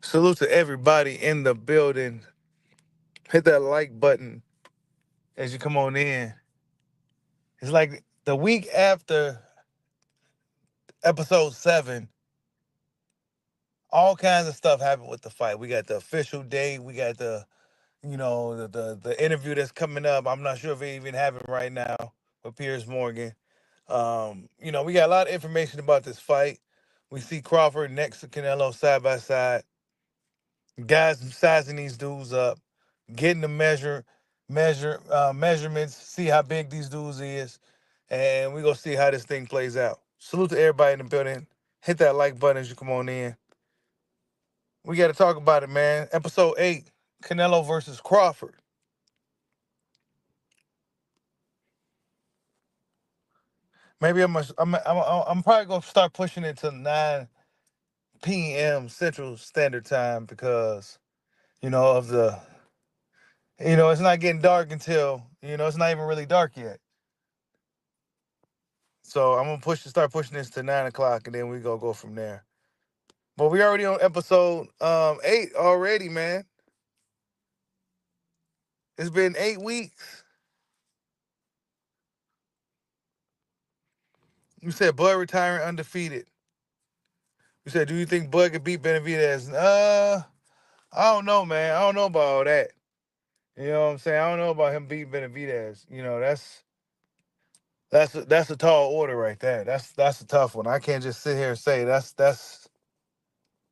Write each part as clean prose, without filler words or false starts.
Salute to everybody in the building. Hit that like button as you come on in. It's like the week after episode 7, all kinds of stuff happened with the fight. We got the official date. We got the interview that's coming up. I'm not sure if it even happened right now with Piers Morgan. We got a lot of information about this fight. We see Crawford next to Canelo side by side. Guys sizing these dudes up, getting the measurements, see how big these dudes is, and we gonna see how this thing plays out. Salute to everybody in the building. Hit that like button as you come on in. We got to talk about it, man. Episode 8, Canelo versus Crawford. Maybe I'm probably gonna start pushing it to 9 p.m. Central Standard Time because of the it's not getting dark until it's not even really dark yet. So I'm gonna start pushing this to 9 o'clock, and then we gonna go from there. But we already on episode 8 already, man. It's been 8 weeks. You said Bud retiring undefeated. You said, do you think Bud could beat Benavidez? I don't know, man. I don't know about all that. You know what I'm saying? I don't know about him beating Benavidez. That's a tall order right there. That's a tough one. I can't just sit here and say that's.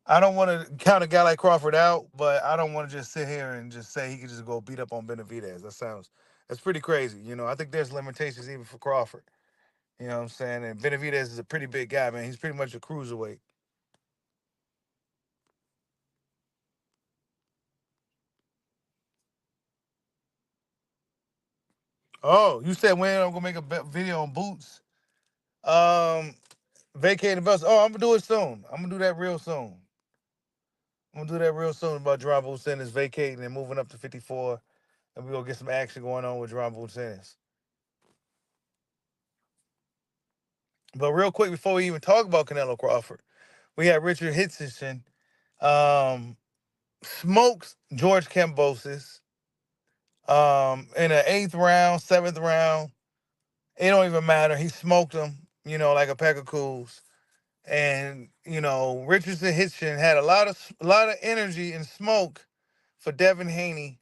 I don't want to count a guy like Crawford out, but I don't want to just sit here and just say he could just go beat up on Benavidez. That's pretty crazy. I think there's limitations even for Crawford. You know what I'm saying? And Benavidez is a pretty big guy, man. He's pretty much a cruiserweight. Oh, you said when I'm gonna make a video on Boots, vacating the belts. Oh, I'm gonna do it soon. I'm gonna do that real soon. I'm gonna do that real soon about Jerome Boots vacating and moving up to 54, and we're gonna get some action going on with Jerome Boots. But real quick, before we even talk about Canelo Crawford, we had Richard Hitchins smokes George Kambosos in an 8th round, 7th round. It don't even matter. He smoked him, like a pack of cools. And Richardson Hitchins had a lot of energy and smoke for Devin Haney,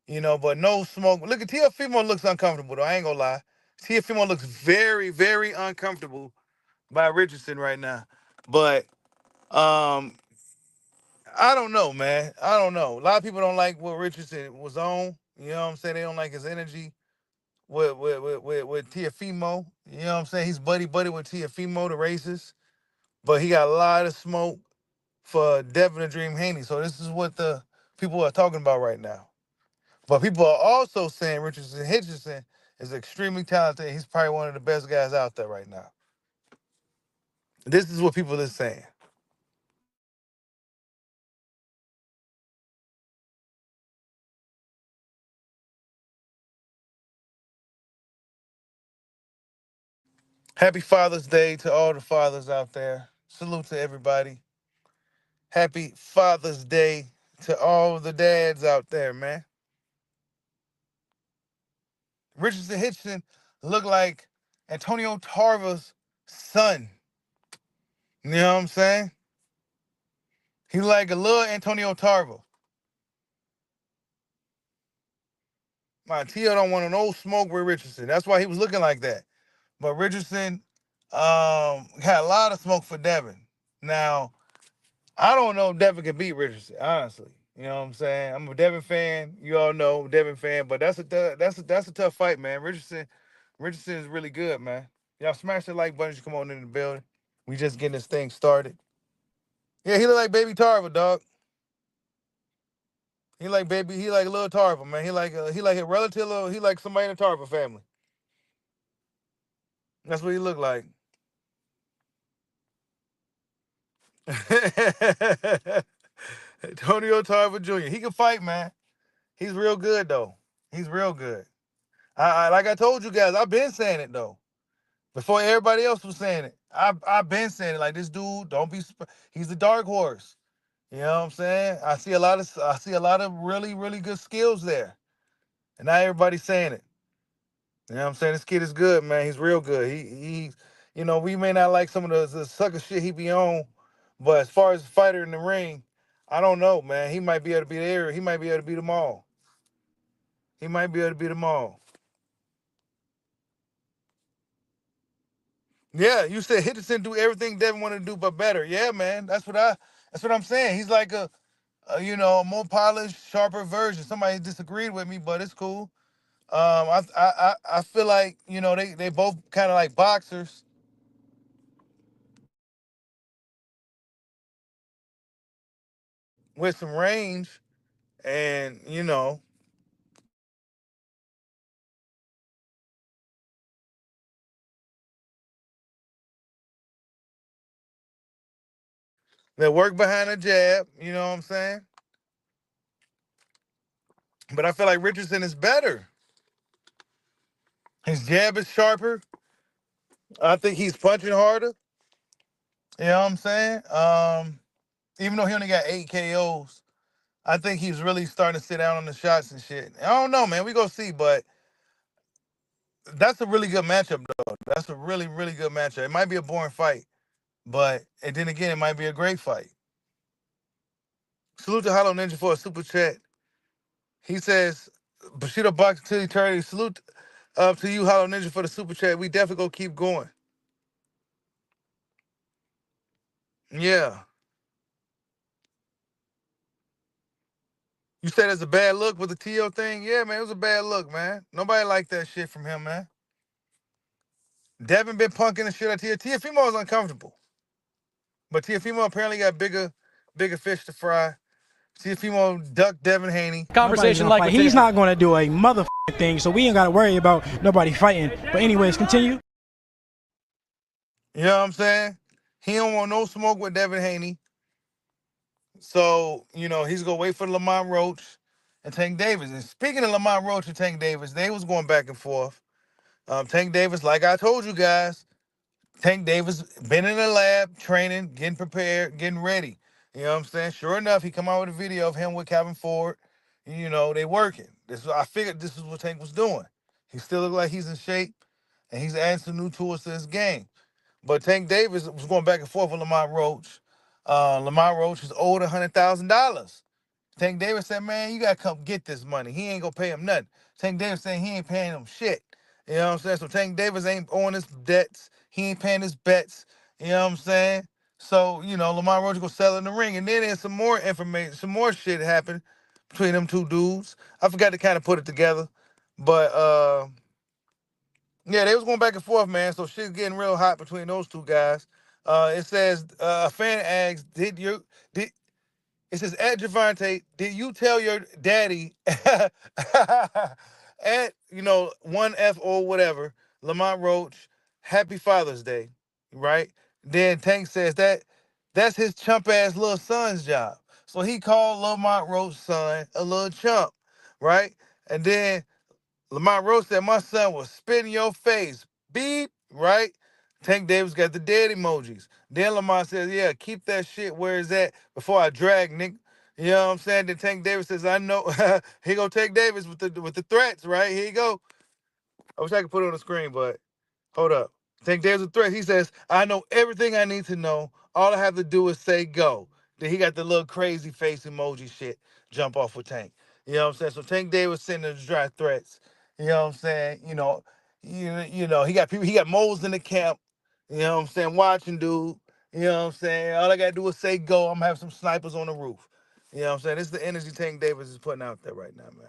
but no smoke. Look at Teofimo looks uncomfortable though. I ain't gonna lie. Teofimo looks very, very uncomfortable by Richardson right now. But um, I don't know, man. I don't know. A lot of people don't like what Richardson was on. You know what I'm saying? They don't like his energy with Teofimo. You know what I'm saying? He's buddy with Teofimo, the racist. But he got a lot of smoke for Devin the Dream Haney. So this is what the people are talking about right now. But people are also saying Richardson Hitchins is extremely talented. He's probably one of the best guys out there right now. This is what people are saying. Happy Father's Day to all the fathers out there. Salute to everybody. Happy Father's Day to all the dads out there, man. Richardson Hitchins looked like Antonio Tarver's son. You know what I'm saying? He like a little Antonio Tarver. My Tio don't want no smoke with Richardson. That's why he was looking like that. But Richardson had a lot of smoke for Devin. Now, I don't know if Devin can beat Richardson, honestly. You know what I'm saying? I'm a Devin fan. You all know Devin fan, but that's a tough fight, man. Richardson is really good, man. Y'all smash the like button. You come on in the building. We just getting this thing started. Yeah, he look like baby Tarver, dog. He like little Tarver, man. He like a relative, he like somebody in the Tarver family. That's what he look like. Antonio Tarver Jr. He can fight, man. He's real good though. He's real good. I like I told you guys, I've been saying it though. Before everybody else was saying it. I've been saying it. Like this dude, don't be he's the dark horse. You know what I'm saying? I see a lot of really, really good skills there. And not everybody's saying it. You know what I'm saying? This kid is good, man. He's real good. We may not like some of the sucker shit he be on, but as far as a fighter in the ring, I don't know, man. He might be able to beat Eric. He might be able to beat them all. He might be able to beat them all. Yeah, you said Hitchison do everything Devin want to do, but better. Yeah, man. That's what I'm saying. He's like a more polished, sharper version. Somebody disagreed with me, but it's cool. I feel like they both kind of like boxers with some range, and they work behind a jab. You know what I'm saying? But I feel like Richardson is better. His jab is sharper. I think he's punching harder. You know what I'm saying? Even though he only got 8 KOs, I think he's really starting to sit down on the shots and shit. I don't know, man. We go see, but that's a really good matchup, though. That's a really, really good matchup. It might be a boring fight, but and then again, it might be a great fight. Salute to Hollow Ninja for a super chat. He says, Bushido Box to eternity. Salute to you, Hollow Ninja, for the super chat. We definitely gonna keep going. Yeah. You said it's a bad look with the TO thing? Yeah, man, it was a bad look, man. Nobody liked that shit from him, man. Devin been punking the shit out of Tia. Tiafimo is uncomfortable. But Tiafimo apparently got bigger fish to fry. Tiafimo ducked Devin Haney. Conversation like he's not going to do a motherfucking thing, so we ain't got to worry about nobody fighting. But anyways, continue. You know what I'm saying? He don't want no smoke with Devin Haney. So, he's going to wait for Lamont Roach and Tank Davis. And speaking of Lamont Roach and Tank Davis, they was going back and forth. Tank Davis, like I told you guys, Tank Davis been in the lab, training, getting prepared, getting ready. You know what I'm saying? Sure enough, he come out with a video of him with Calvin Ford. They working. I figured this is what Tank was doing. He still look like he's in shape, and he's adding some new tools to his game. But Tank Davis was going back and forth with Lamont Roach. Lamont Roach is owed $100,000. Tank Davis said, man, you got to come get this money. He ain't going to pay him nothing. Tank Davis saying he ain't paying him shit. You know what I'm saying? So Tank Davis ain't owing his debts. He ain't paying his bets. You know what I'm saying? So, Lamont Roach gonna sell in the ring. And then there's some more information, some more shit happened between them two dudes. I forgot to kind of put it together. But yeah, they was going back and forth, man. So shit's getting real hot between those two guys. It says a fan asks, did it says, at Gervonta, did you tell your daddy at, 1F or whatever, Lamont Roach, happy Father's Day, right? Then Tank says that's his chump ass little son's job. So he called Lamont Roach's son a little chump, right? And then Lamont Roach said, my son will spit in your face. Beep, right? Tank Davis got the dead emojis. Then Lamont says, yeah, keep that shit where it's at before I drag, Nick. You know what I'm saying? Then Tank Davis says, I know. He go Tank Davis with the threats, right? Here you go. I wish I could put it on the screen, but hold up. Tank Davis with threats. He says, I know everything I need to know. All I have to do is say go. Then he got the little crazy face emoji shit jump off with Tank. You know what I'm saying? So Tank Davis sending the dry threats. You know what I'm saying? He got people, he got moles in the camp. You know what I'm saying? Watching dude. You know what I'm saying? All I gotta do is say go. I'm gonna have some snipers on the roof. You know what I'm saying? This is the energy Tank Davis is putting out there right now, man.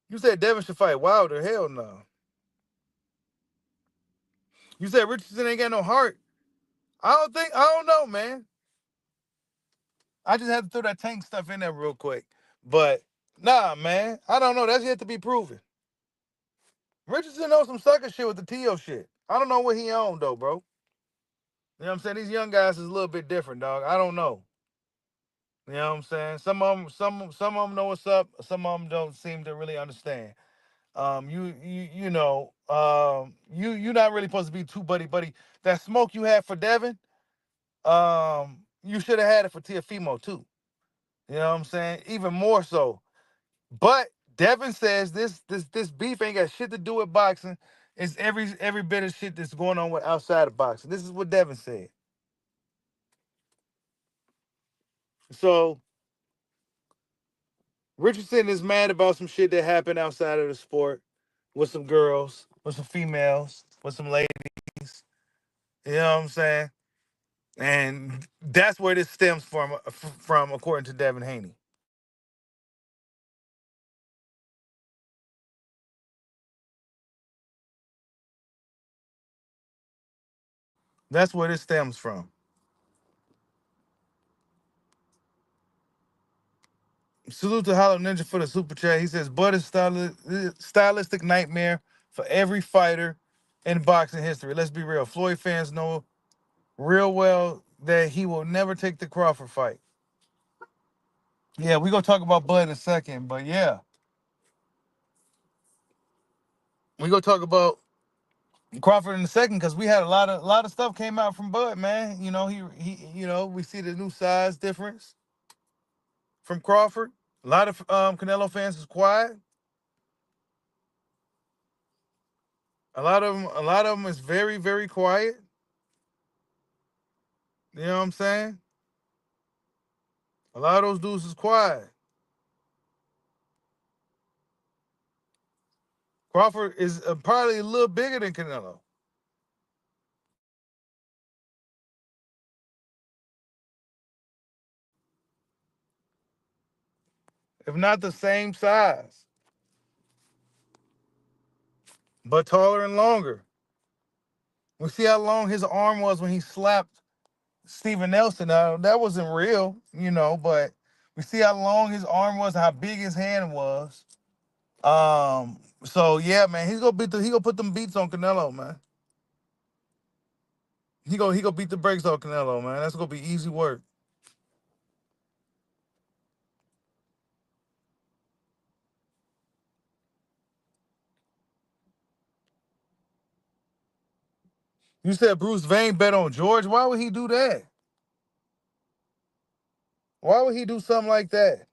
You said Devin should fight Wilder. Hell no. You said Richardson ain't got no heart. I don't know, man. I just had to throw that Tank stuff in there real quick. But nah, man. I don't know. That's yet to be proven. Richardson knows some sucker shit with the T.O. shit. I don't know what he on, though, bro. You know what I'm saying? These young guys is a little bit different, dog. I don't know. You know what I'm saying? Some of them know what's up. Some of them don't seem to really understand. You not really supposed to be too buddy buddy. That smoke you had for Devin, you should have had it for Teofimo too. You know what I'm saying? Even more so. But Devin says this beef ain't got shit to do with boxing. It's every bit of shit that's going on with outside of boxing. This is what Devin said. So Richardson is mad about some shit that happened outside of the sport with some girls, with some females, with some ladies. You know what I'm saying? And that's where this stems from according to Devin Haney. That's where this stems from. Salute to Hollow Ninja for the super chat. He says, Bud is stylistic nightmare for every fighter in boxing history. Let's be real. Floyd fans know real well that he will never take the Crawford fight. Yeah, we're going to talk about Bud in a second, but yeah. We're going to talk about Crawford in a second because we had a lot of stuff came out from Bud, man. You know, we see the new size difference from Crawford. A lot of Canelo fans is quiet. A lot of them is very, very quiet. You know what I'm saying? A lot of those dudes is quiet. Crawford is probably a little bigger than Canelo, if not the same size, but taller and longer. We see how long his arm was when he slapped Steven Nelson. Now that wasn't real, but we see how long his arm was, how big his hand was. So yeah, man, he gonna put them beats on Canelo, man. He gonna beat the brakes on Canelo, man. That's gonna be easy work. You said Bruce Vain bet on George. Why would he do that? Why would he do something like that?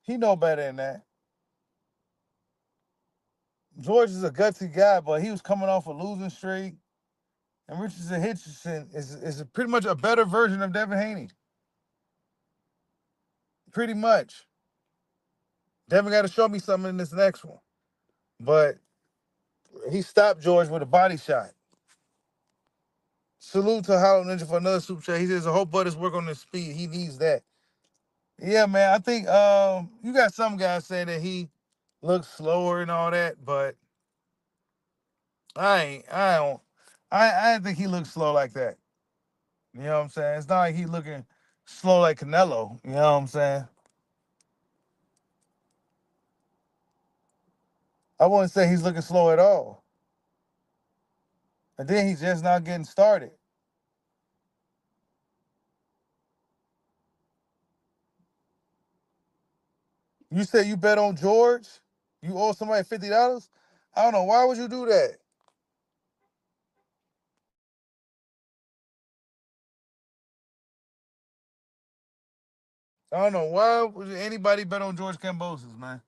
He know better than that. George is a gutsy guy, but he was coming off a losing streak. And Richardson Hitchins is pretty much a better version of Devin Haney. Pretty much. Devin got to show me something in this next one. But he stopped George with a body shot. Salute to Hollow Ninja for another super chat. He says, I hope Butters work on his speed. He needs that. Yeah, man. I think you got some guys saying that he looks slower and all that, but I don't think he looks slow like that. You know what I'm saying? It's not like he looking slow like Canelo. You know what I'm saying? I wouldn't say he's looking slow at all. And then he's just not getting started. You said you bet on George? You owe somebody $50? I don't know. Why would you do that? I don't know. Why would anybody bet on George Kambosos, man?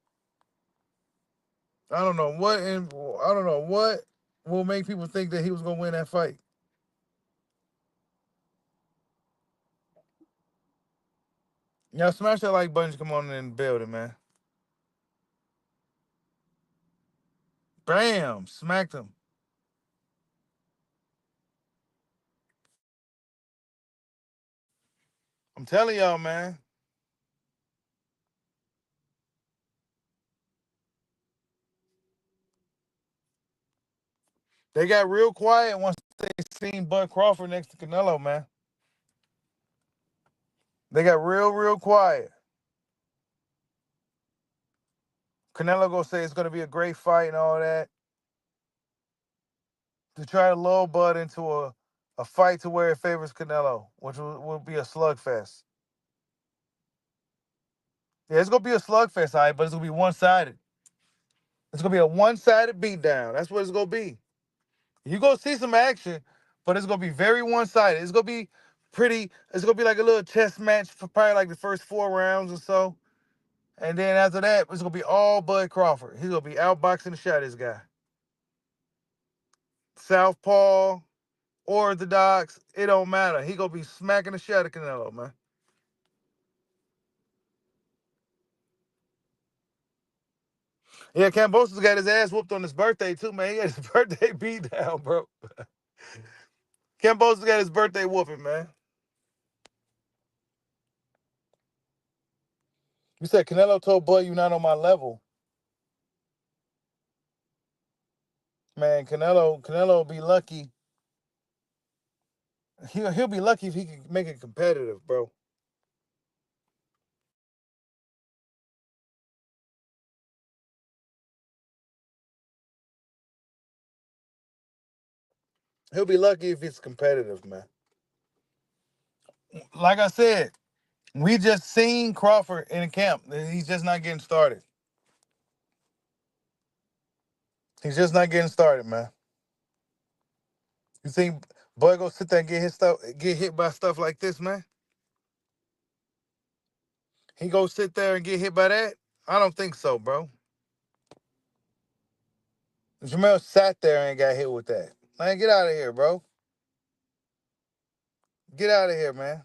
I don't know what will make people think that he was gonna win that fight. Y'all smash that like button, come on in the building, man. Bam! Smacked him. I'm telling y'all, man. They got real quiet once they seen Bud Crawford next to Canelo, man. They got real quiet. Canelo gonna say it's gonna be a great fight and all that to try to lull Bud into a fight to where it favors Canelo, which will be a slugfest. Yeah, it's gonna be a slugfest, all right, but it's gonna be one-sided. It's gonna be a one-sided beatdown. That's what it's gonna be. You gonna see some action, but it's gonna be very one-sided. It's gonna be It's gonna be like a little chess match for probably like the first 4 rounds or so. And then after that, it's gonna be all Bud Crawford. He's gonna be outboxing the shot of this guy. Southpaw, orthodox, it don't matter. He gonna be smacking the shot of Canelo, man. Yeah, Cambosa's got his ass whooped on his birthday too, man. He had his birthday beat down, bro. Cambosa's got his birthday whooping, man. You said Canelo told Bud you not on my level. Man, Canelo be lucky. He'll be lucky if he can make it competitive, bro. He'll be lucky if it's competitive, man. Like I said, we just seen Crawford in the camp. He's just not getting started. He's just not getting started, man. You think Bud go sit there and get hit by stuff like this, man? He go sit there and get hit by that? I don't think so, bro. Jamel sat there and got hit with that. Man, get out of here, bro. Get out of here, man.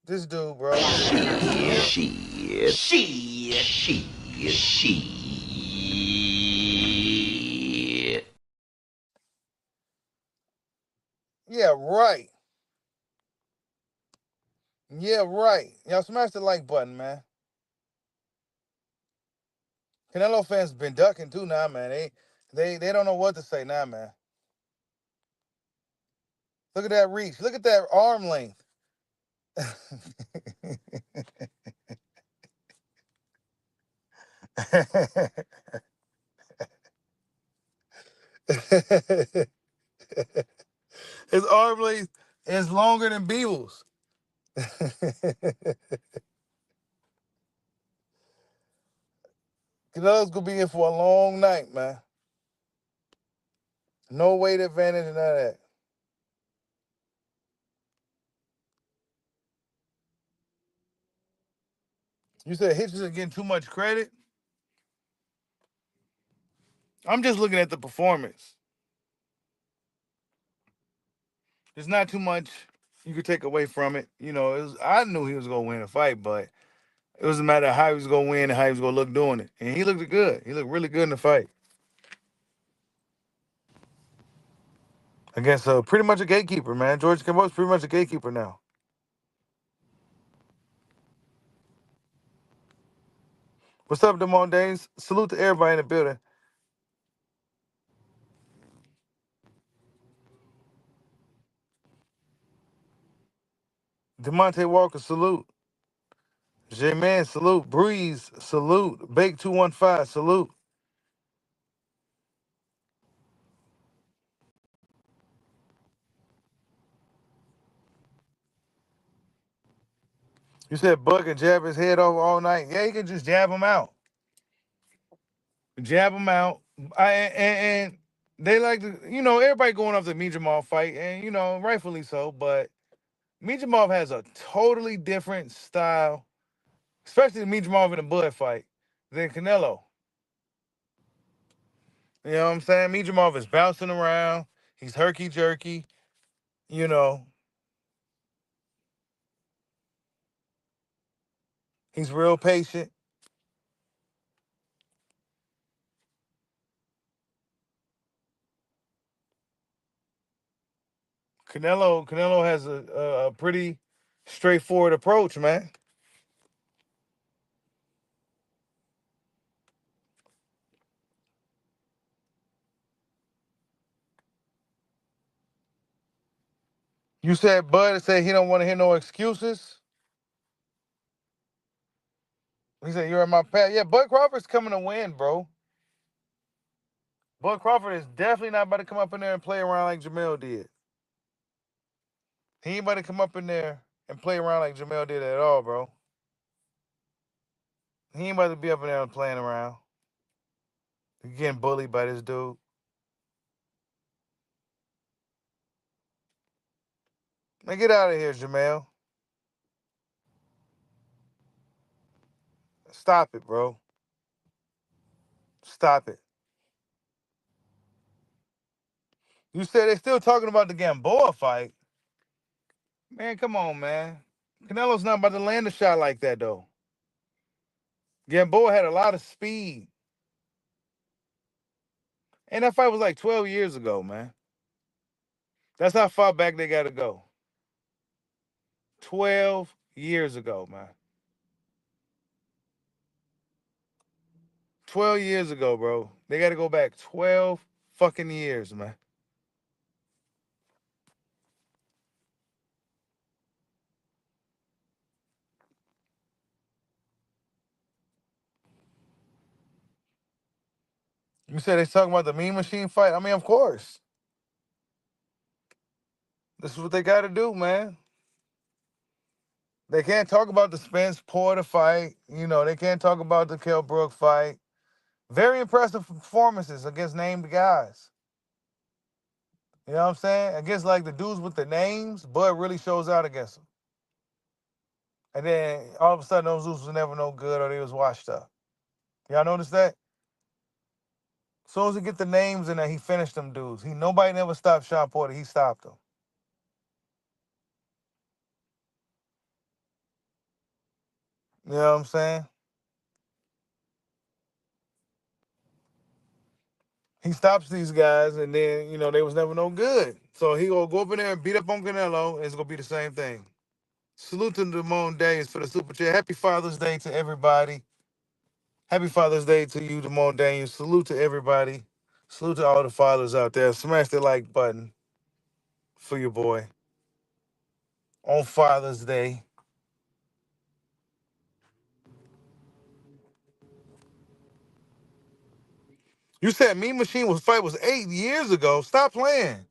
This dude, bro. Yeah, right. Yeah, right. Y'all smash the like button, man. Canelo fans been ducking too now, man. They don't know what to say now, man. Look at that reach. Look at that arm length. His arm length is longer than Beeble's. Canelo's gonna be in for a long night, man. No weight advantage and none of that. You said Hitchens getting too much credit? I'm just looking at the performance. There's not too much you could take away from it. You know, I knew he was gonna win a fight, but it was a matter of how he was gonna win and how he was gonna look doing it. And he looked good. He looked really good in the fight. Against pretty much a gatekeeper, man. George Kimbo's pretty much a gatekeeper now. What's up, Damon Days? Salute to everybody in the building. Demonte Walker, salute. J-Man, salute. Breeze, salute. Bake215, salute. You said Bud can jab his head off all night. Yeah, he can just jab him out. Jab him out. And they like to, everybody going off the Mijamov fight, and, rightfully so, but Mijamov has a totally different style, especially the Mijamov in the Bud fight, than Canelo. You know what I'm saying? Mijamov is bouncing around. He's herky-jerky, you know. He's real patient. Canelo has a pretty straightforward approach, man. You said Bud said he don't want to hear no excuses. He said you're in my path. Yeah, Bud Crawford's coming to win, bro. Bud Crawford is definitely not about to come up in there and play around like Jamel did. He ain't about to come up in there and play around like Jamel did at all, bro. He ain't about to be up in there and playing around. You're getting bullied by this dude. Man, get out of here, Jamel. Stop it, bro. Stop it. You said they still talking about the Gamboa fight. Man, come on, man. Canelo's not about to land a shot like that, though. Gamboa had a lot of speed. And that fight was like 12 years ago, man. That's how far back they got to go. 12 years ago, man. 12 years ago, bro. They got to go back 12 fucking years, man. You said they talking about the Mean Machine fight? I mean, of course. This is what they got to do, man. They can't talk about the Spence Porter fight. You know, they can't talk about the Kell Brook fight. Very impressive performances against named guys. You know what I'm saying? Against like the dudes with the names, Bud really shows out against them. And then all of a sudden those dudes was never no good or they was washed up. Y'all notice that? As soon as he get the names in there, he finished them dudes. Nobody never stopped Sean Porter. He stopped them. You know what I'm saying? He stops these guys, and then they was never no good. So he gonna go up in there and beat up on Canelo, and it's gonna be the same thing. Salute to Damone Days for the super chat. Happy Father's Day to everybody. Happy Father's Day to you, Damone Daniels. Salute to everybody. Salute to all the fathers out there. Smash the like button for your boy on Father's Day. You said Mean Machine fight was 8 years ago. Stop playing.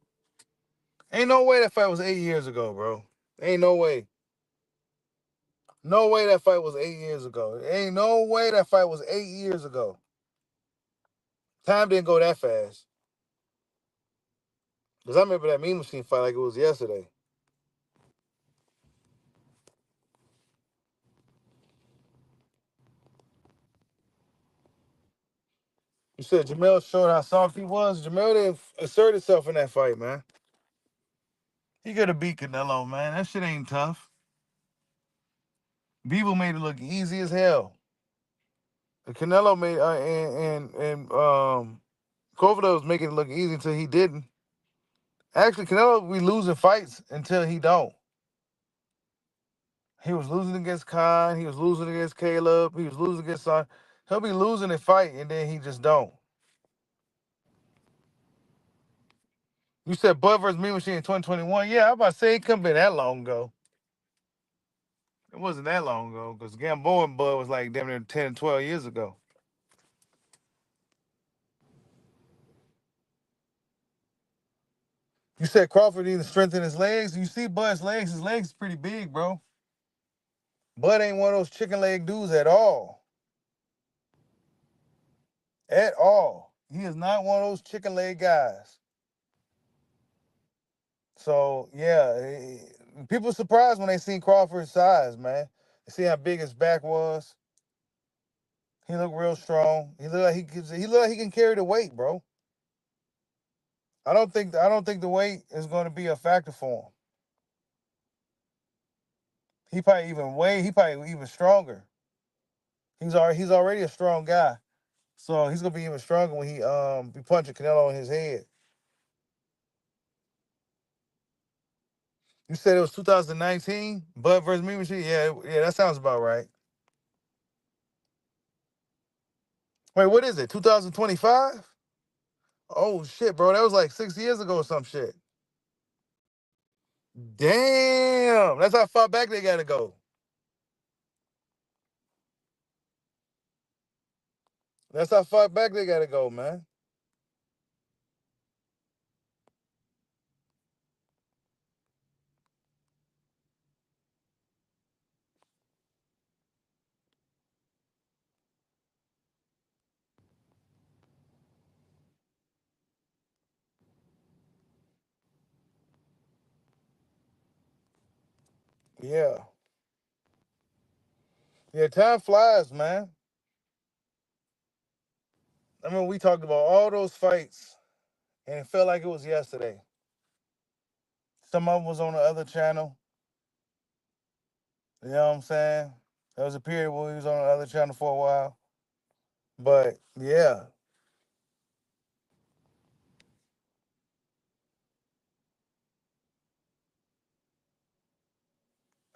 Ain't no way that fight was 8 years ago, bro. Ain't no way. No way that fight was 8 years ago. Ain't no way that fight was 8 years ago. Time didn't go that fast. Because I remember that Mean Machine fight like it was yesterday. You said Jamel showed how soft he was. Jamel didn't assert himself in that fight, man. He could have beat Canelo, man. That shit ain't tough. Beeble made it look easy as hell. And Canelo made and Crawford was making it look easy until he didn't. Actually, Canelo be losing fights until he don't. He was losing against Khan. He was losing against Caleb. He was losing against Son. He'll be losing a fight and then he just don't. You said Bud versus Mean Machine in 2021. Yeah, I'm about to say it couldn't be that long ago. It wasn't that long ago because Gamboa and Bud was like damn near 10, 12 years ago. You said Crawford needs to strengthen his legs. You see Bud's legs. His legs is pretty big, bro. Bud ain't one of those chicken leg dudes at all. At all. He is not one of those chicken leg guys. So, yeah, people surprised when they seen Crawford's size, man. They see how big his back was. He looked real strong. He looked like he can carry the weight, bro. I don't think the weight is going to be a factor for him. He probably even stronger. He's already a strong guy. So he's gonna be even stronger when he be punching Canelo in his head. You said it was 2019, Bud versus Mean Machine? Yeah, that sounds about right. Wait, what is it? 2025? Oh shit, bro. That was like 6 years ago or some shit. Damn. That's how far back they gotta go. That's how far back they gotta go, man. Yeah. Yeah, time flies, man. I mean, we talked about all those fights, and it felt like it was yesterday. Some of them was on the other channel. You know what I'm saying? There was a period where he was on the other channel for a while. But yeah,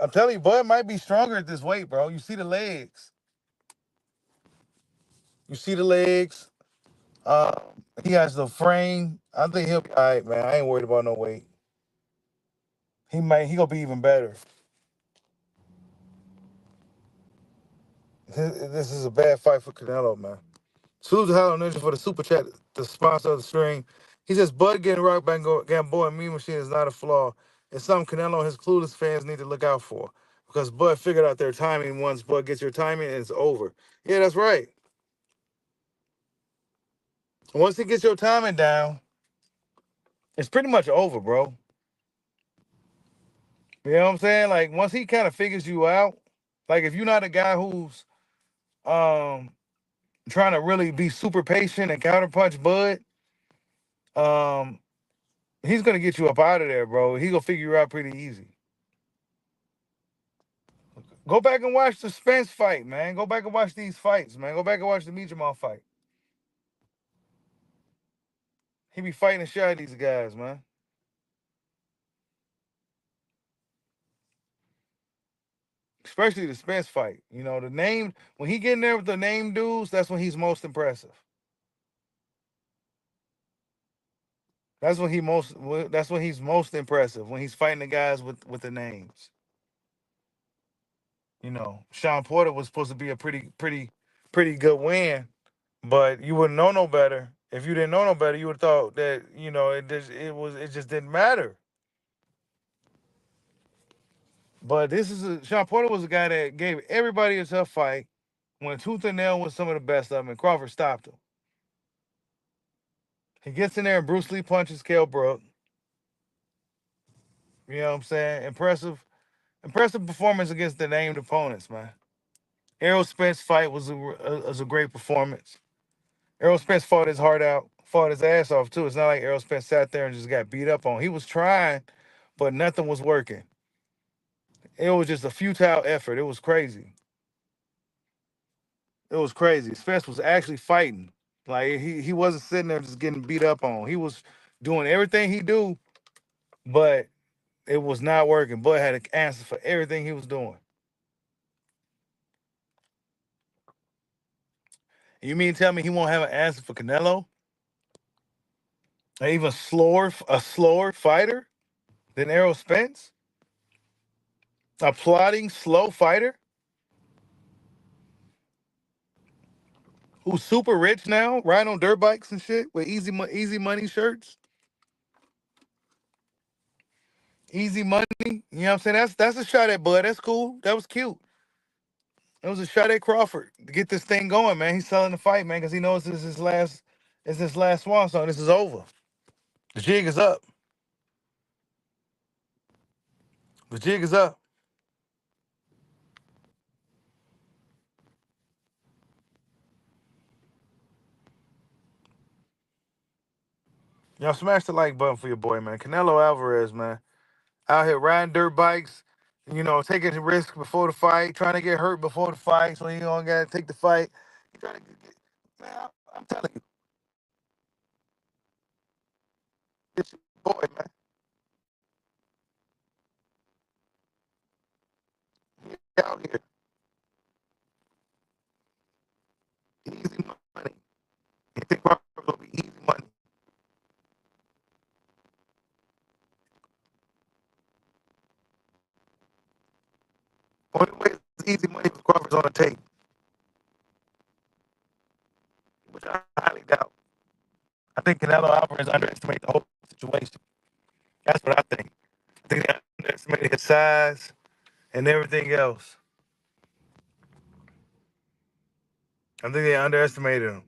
I'm telling you, Bud might be stronger at this weight, bro. You see the legs. You see the legs. Uh, he has the frame. I think he'll be all right, man. I ain't worried about no weight. He gonna be even better. This is a bad fight for Canelo, man. Salute to Hollow Ninja for the super chat, the sponsor of the stream. He says, Bud getting rocked by Gamboa and Mean Machine is not a flaw. It's something Canelo and his clueless fans need to look out for. Because Bud figured out their timing. Once Bud gets your timing, it's over. Yeah, that's right. Once he gets your timing down, it's pretty much over, bro. You know what I'm saying? Like, once he kind of figures you out, like if you're not a guy who's um trying to really be super patient and counterpunch Bud, um, he's gonna get you up out of there, bro. He gonna figure you out pretty easy. Go back and watch the Spence fight, man. Go back and watch these fights, man. Go back and watch the Mijamal fight. He be fighting the shit out of these guys, man. Especially the Spence fight. You know, the name when he get in there with the name dudes, that's when he's most impressive. That's when he most. That's when he's most impressive when he's fighting the guys with the names. You know, Sean Porter was supposed to be a pretty good win, but you wouldn't know no better. If you didn't know no better, you would have thought that it just didn't matter. But Sean Porter was a guy that gave everybody a tough fight. Went tooth and nail with some of the best of them, and Crawford stopped him. He gets in there and Bruce Lee punches Kell Brook. You know what I'm saying? Impressive performance against the named opponents, man. Errol Spence fight was a great performance. Errol Spence fought his heart out, fought his ass off too. It's not like Errol Spence sat there and just got beat up on. He was trying, but nothing was working. It was just a futile effort. It was crazy. It was crazy. Spence was actually fighting. Like he wasn't sitting there just getting beat up on. He was doing everything he do, but it was not working. Bud had an answer for everything he was doing. You mean tell me he won't have an answer for Canelo? An even slower fighter than Errol Spence? A plodding, slow fighter who's super rich now, riding on dirt bikes and shit with easy money shirts, easy money. You know what I'm saying? That's a shot at Bud. That's cool. That was cute. It was a shot at Crawford to get this thing going, man. He's selling the fight, man, because he knows it's his last swan song. This is over. The jig is up. The jig is up. Y'all smash the like button for your boy, man. Canelo Alvarez, man. Out here riding dirt bikes, taking risks before the fight, trying to get hurt before the fight, so he don't gotta take the fight. He trying to man, I'm telling you, it's your boy, man. He out here. Easy money. You think Crawford gonna be easy money? Only way it's easy money if Crawford's on the tape, which I highly doubt. I think Canelo Alvarez underestimated the whole situation. That's what I think. I think they underestimated his size and everything else. I think they underestimated him.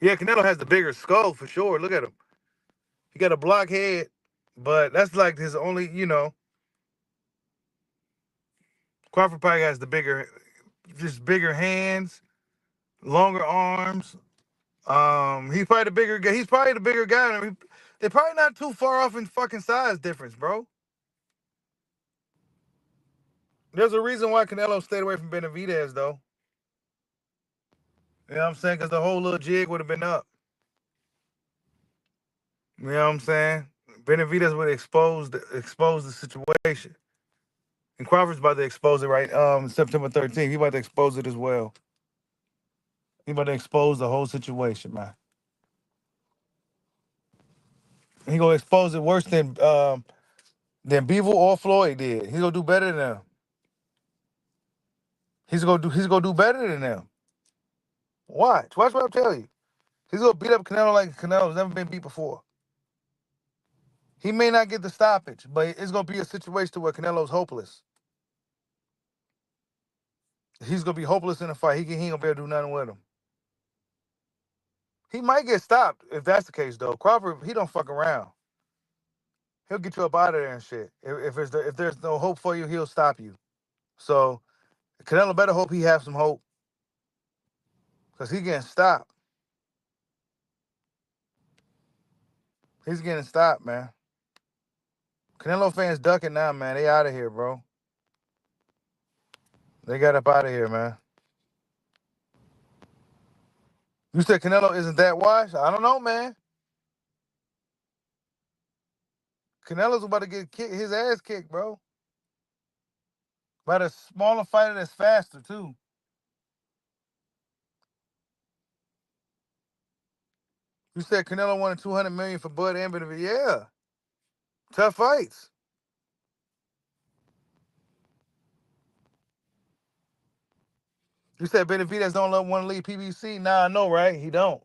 Yeah, Canelo has the bigger skull for sure. Look at him. He got a block head, but that's like his only. Crawford probably has the bigger hands, longer arms. He's probably the bigger guy. He's probably the bigger guy. They're probably not too far off in fucking size difference, bro. There's a reason why Canelo stayed away from Benavidez, though. You know what I'm saying? Because the whole little jig would have been up. You know what I'm saying? Benavidez would expose the situation. And Crawford's about to expose it right September 13th. He about to expose it as well. He about to expose the whole situation, man. He gonna expose it worse than Beevil or Floyd did. He's gonna do better than them. He's gonna do better than them. Watch what I'm telling you. He's gonna beat up Canelo like Canelo's never been beat before. He may not get the stoppage, but it's gonna be a situation where Canelo's hopeless. He's gonna be hopeless in the fight. He ain't gonna be able to do nothing with him. He might get stopped if that's the case, though. Crawford, he don't fuck around. He'll get you up out of there and shit. If there's no hope for you, he'll stop you. So Canelo better hope he have some hope, because he getting stopped. He's getting stopped, man. Canelo fans ducking now, man. They out of here, bro. They got up out of here, man. You said Canelo isn't that washed? I don't know, man. Canelo's about to get his ass kicked, bro. By the smaller fighter that's faster, too. You said Canelo wanted $200 million for Bud and Benavidez. Yeah. Tough fights. You said Benavidez don't want to leave PBC. Nah, I know, right? He don't.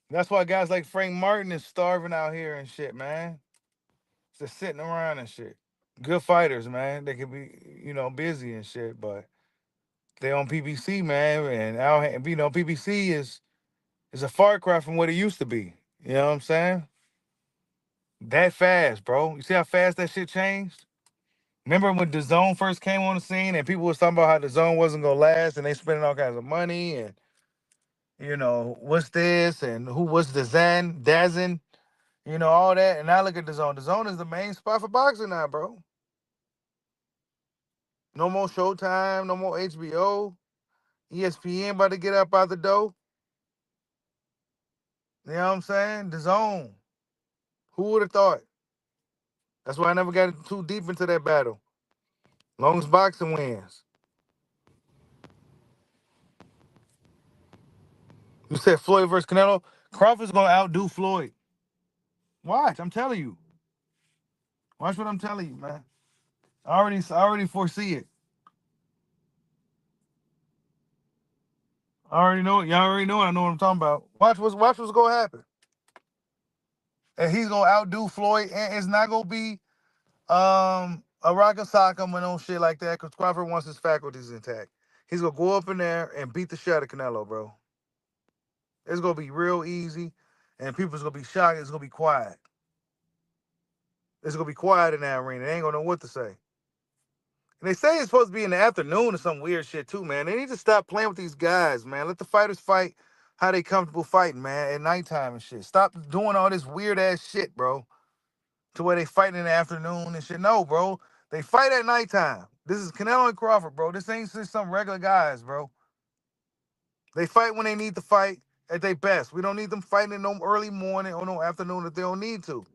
That's why guys like Frank Martin is starving out here and shit, man. Just sitting around and shit. Good fighters, man. They could be, busy and shit, but they on PBC, man, and out, PBC is a far cry from what it used to be. You know what I'm saying? That fast, bro. You see how fast that shit changed? Remember when the zone first came on the scene and people was talking about how the zone wasn't gonna last and they spending all kinds of money and what's this and what's the Dazin, all that. And now look at the zone. The zone is the main spot for boxing now, bro. No more Showtime, no more HBO, ESPN about to get up out the door. You know what I'm saying? The zone. Who would have thought? That's why I never got too deep into that battle. Long as boxing wins. You said Floyd versus Canelo. Crawford's gonna outdo Floyd. Watch, I'm telling you. Watch what I'm telling you, man. I already foresee it. I already know it. Y'all already know it. I know what I'm talking about. Watch what's gonna happen. And he's gonna outdo Floyd, and it's not gonna be a rock and sock him and no shit like that, because Crawford wants his faculties intact. He's gonna go up in there and beat the shit out of Canelo, bro. It's gonna be real easy, and people's gonna be shocked. It's gonna be quiet. It's gonna be quiet in that arena. They ain't gonna know what to say. And they say it's supposed to be in the afternoon or some weird shit too, man. They need to stop playing with these guys, man. Let the fighters fight how they comfortable fighting, man, at nighttime and shit. Stop doing all this weird ass shit, bro. To where they fight in the afternoon and shit. No, bro. They fight at nighttime. This is Canelo and Crawford, bro. This ain't just some regular guys, bro. They fight when they need to fight at their best. We don't need them fighting in no early morning or no afternoon if they don't need to.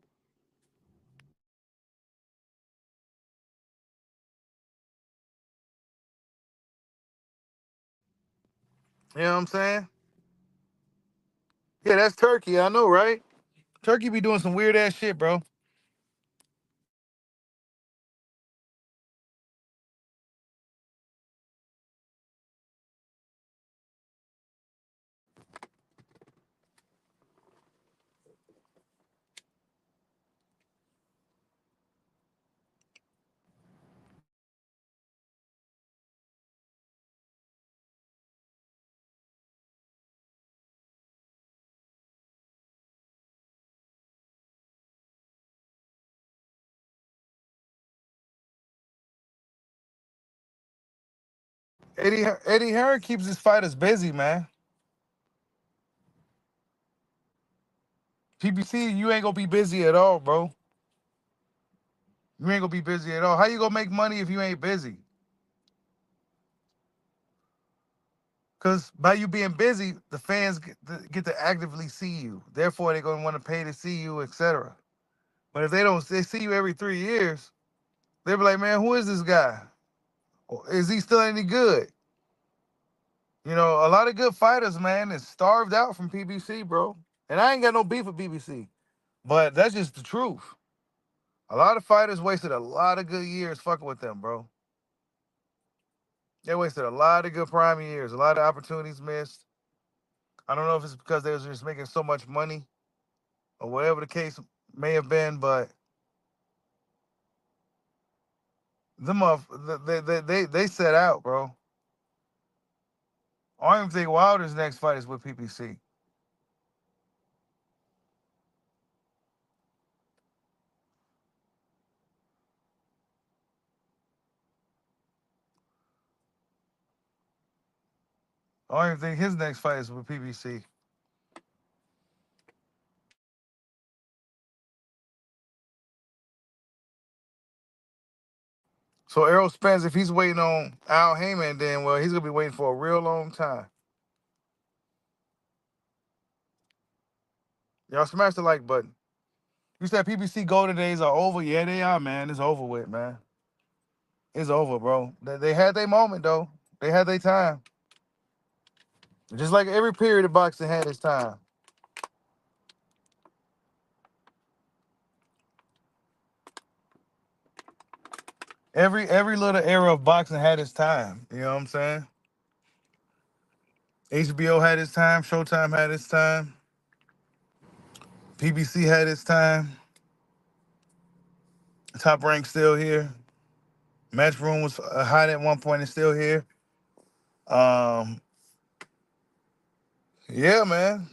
You know what I'm saying? Yeah, that's Turkey. I know, right? Turkey be doing some weird ass shit, bro. Eddie Hearn keeps his fighters busy, man. PBC, you ain't gonna be busy at all, bro. You ain't gonna be busy at all. How you gonna make money if you ain't busy? Because by you being busy, the fans get to actively see you. Therefore, they're gonna want to pay to see you, etc. But if they see you every 3 years, they'll be like, man, who is this guy? Is he still any good? You know, a lot of good fighters, man, is starved out from PBC, bro. And I ain't got no beef with PBC, but that's just the truth. A lot of fighters wasted a lot of good years fucking with them, bro. They wasted a lot of good prime years, a lot of opportunities missed. I don't know if it's because they was just making so much money or whatever the case may have been, but them they set out, bro. I don't even think Wilder's next fight is with PPC. I don't even think his next fight is with PPC. So Errol Spence, if he's waiting on Al Heyman, then well, he's gonna be waiting for a real long time. Y'all smash the like button. You said PPC Golden days are over. Yeah, they are, man. It's over with, man. It's over, bro. They had their moment though. They had their time. Just like every period of boxing had its time. Every little era of boxing had its time. You know what I'm saying? HBO had its time. Showtime had its time. PBC had its time. Top Rank still here. Matchroom was hot at one point and still here. Um, yeah, man.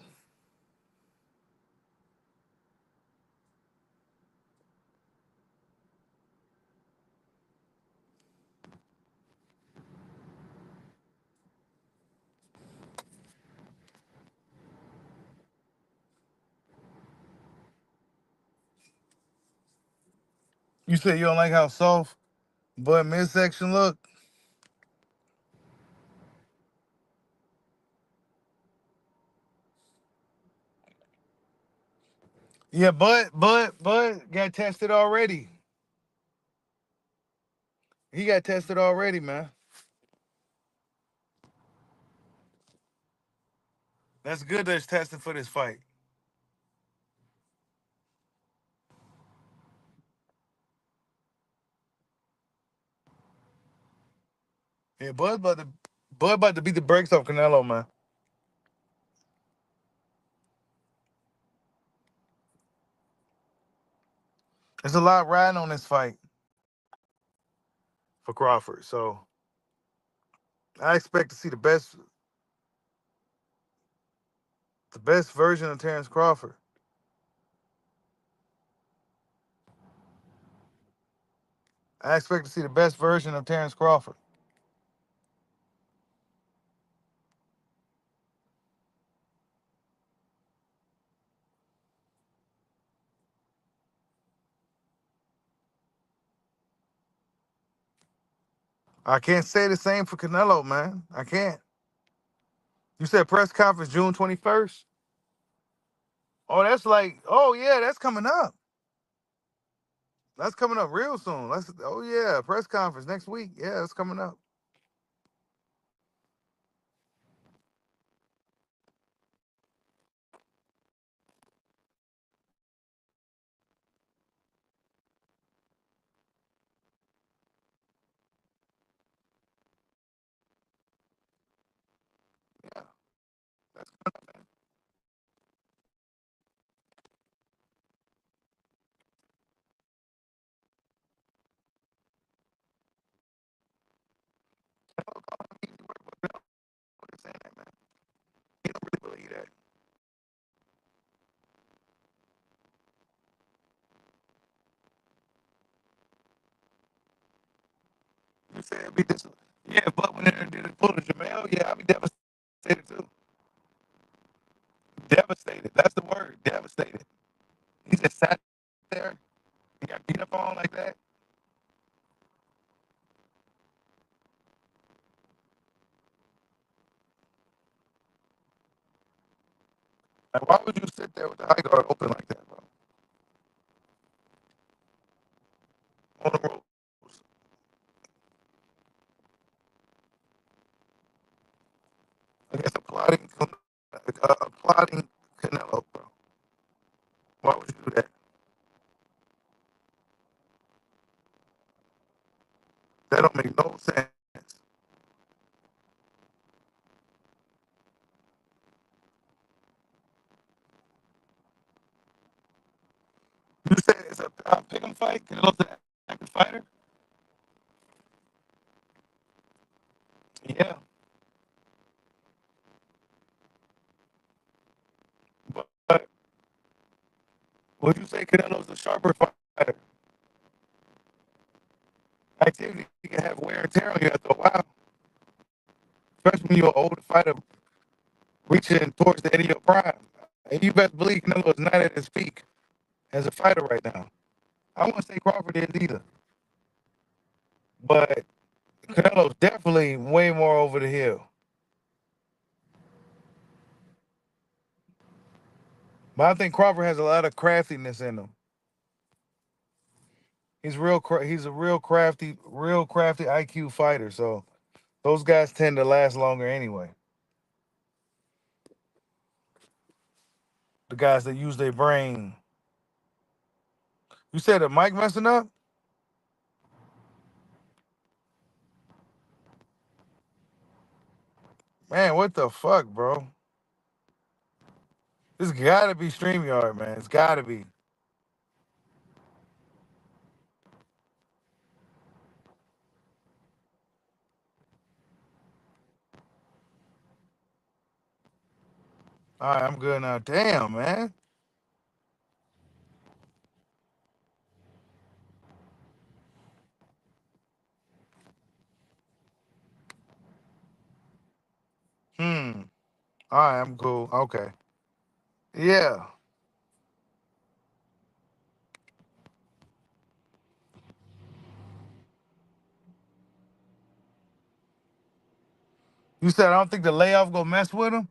You said you don't like how soft but midsection look. Yeah, but got tested already. He got tested already, man. That's good that it's tested for this fight. Yeah, Bud about to beat the brakes off Canelo, man. There's a lot riding on this fight for Crawford. So I expect to see the best version of Terrence Crawford. I expect to see the best version of Terrence Crawford. I can't say the same for Canelo, man. I can't. You said press conference June 21st? Oh, oh yeah, that's coming up. That's coming up real soon. Oh yeah, press conference next week. Yeah, that's coming up. Yeah, that's what they're saying, that, man. You don't really believe that. You said it'd be this. Yeah, if Bud went in there and did it pull to Jamel, yeah, I'd be devastated too. Devastated. That's the word. Devastated. He just sat there and got beat up on like that. Like, why would you sit there with the high guard open like that, bro? On the ropes. Against a plotting Canelo, bro. Why would you do that? That don't make no sense. You said it's a pick 'em fight. Canelo's an active fighter. Yeah, but would you say Canelo's the sharper fighter? Activity can have wear and tear on you after a while, especially when you're an older fighter reaching towards the end of your prime. And you best believe Canelo is not at his peak as a fighter right now. I wouldn't say Crawford is either, but Canelo's definitely way more over the hill. But I think Crawford has a lot of craftiness in him. He's a real crafty IQ fighter. So those guys tend to last longer anyway. The guys that use their brain. You said the mic messing up? Man, what the fuck, bro? This gotta be StreamYard, man. It's gotta be. All right, I'm good now. Damn, man. Hmm. All right, I'm cool. Okay. Yeah. You said I don't think the layoff gonna mess with him?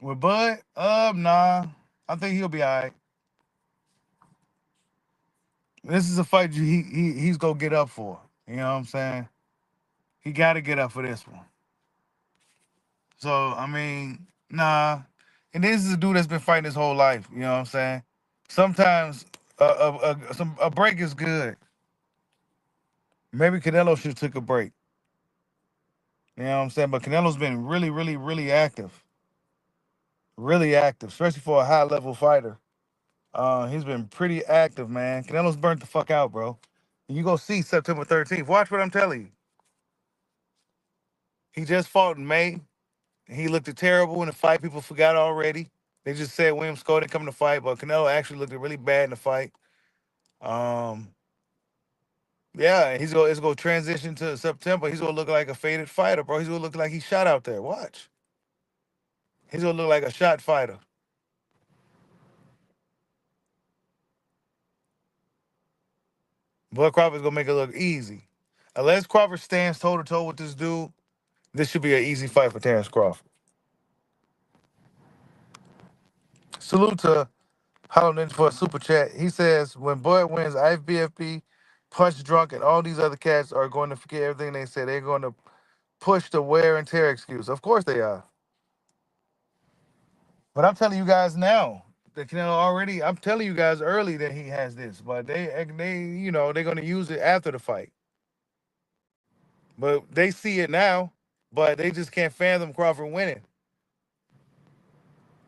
With Bud? Nah. I think he'll be all right. This is a fight he's gonna get up for. You know what I'm saying? He gotta get up for this one. So I mean, nah. And this is a dude that's been fighting his whole life. You know what I'm saying? Sometimes a break is good. Maybe Canelo should have took a break. You know what I'm saying? But Canelo's been really, really, really active, especially for a high level fighter. He's been pretty active, man. Canelo's burnt the fuck out, bro. You go see September 13th. Watch what I'm telling you. He just fought in May. He looked terrible in the fight. People forgot already. They just said William Scott didn't come to fight, but Canelo actually looked really bad in the fight. Um, yeah, it's gonna transition to September. He's gonna look like a faded fighter, bro. He's gonna look like he shot out there. Watch. He's gonna look like a shot fighter. Bud Crawford's gonna make it look easy. Unless Crawford stands toe to toe with this dude, this should be an easy fight for Terrence Crawford. Salute to Hollow Ninja for a super chat. He says when Bud wins, IFBFP, Punch Drunk, and all these other cats are going to forget everything they said. They're going to push the wear and tear excuse. Of course they are. But I'm telling you guys now that Canelo already. I'm telling you guys early that he has this, but they're going to use it after the fight. But they see it now, but they just can't fathom Crawford winning